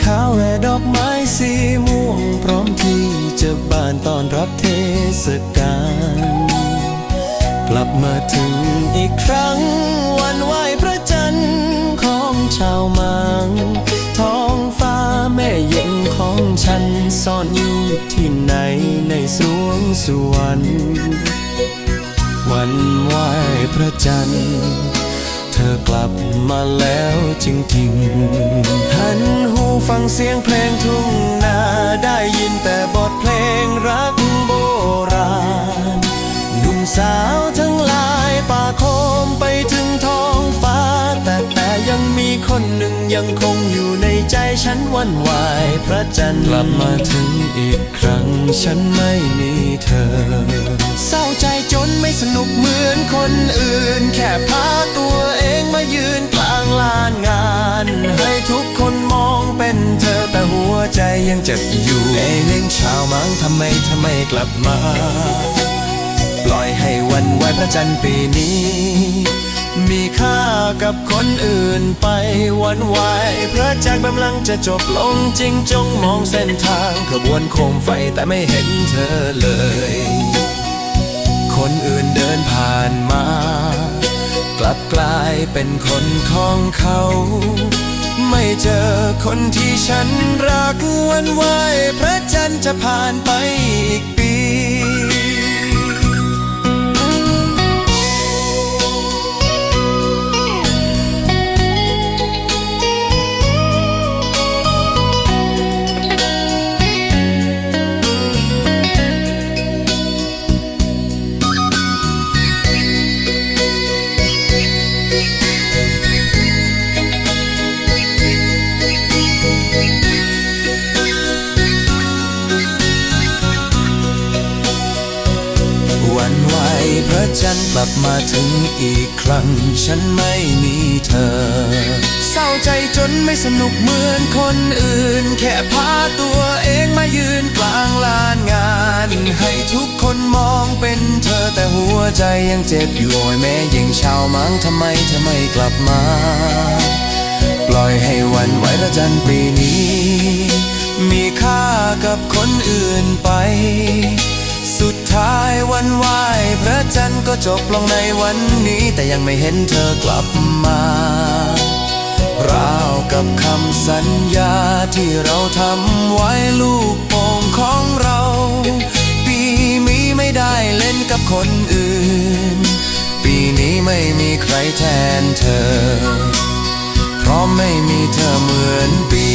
ขาวและดอกไม้สีม่วงพร้อมที่จะบานต้อนรับเทศกาลกลับมาถึงอีกครั้งวันไหว้พระจันทร์ของชาวมังท้องฟ้าแม่เย็นของฉันซ่อนอยู่ที่ไหนในสวงสวรรค์วันไหว้พระจันทร์เธอกลับมาแล้วจริงๆหันหูฟังเสียงเพลงทุ่งนาได้ยินแต่บทเพลงรักโบราณหนุ่มสาวทั้งหลายป่าโคมไปถึงท้องฟ้าแต่ยังมีคนหนึ่งยังคงอยู่ในใจฉันวันไหวพระจันทร์กลับมาถึงอีกครั้งฉันไม่มีเธอเศร้าใจจนไม่สนุกเหมือนคนอื่นแค่พาตัวเองมายืนกลางลานงานให้ทุกคนมองเป็นเธอแต่หัวใจยังเจ็บอยู่เล่งชาวมังทำไมกลับมาปล่อยให้วันไหวพระจันทร์ปีนี้มีค่ากับคนอื่นไปวันไหวพระจันทร์กำลังจะจบลงจริงจงมองเส้นทางขบวนโคมไฟแต่ไม่เห็นเธอเลยคนอื่นเดินผ่านมากลับกลายเป็นคนของเขาไม่เจอคนที่ฉันรักวันไหวพระจันทร์จะผ่านไปอีกปีวันไหวพระจันทร์กลับมาถึงอีกครั้งฉันไม่มีเธอเศร้าใจจนไม่สนุกเหมือนคนอื่นแค่พาตัวเองมายืนกลางลานงานให้ทุกคนมองเป็นเธอแต่หัวใจยังเจ็บอยู่แม้ยิ่งชาวมังทำไมกลับมาปล่อยให้วันไหวพระจันทร์ปีนี้มีค่ากับคนอื่นไปสุดท้ายวันไหว้พระจันทร์ก็จบลงในวันนี้แต่ยังไม่เห็นเธอกลับมาราวกับคำสัญญาที่เราทำไว้ลูกโป่งของเราปีนี้ไม่ได้เล่นกับคนอื่นปีนี้ไม่มีใครแทนเธอเพราะไม่มีเธอเหมือนปี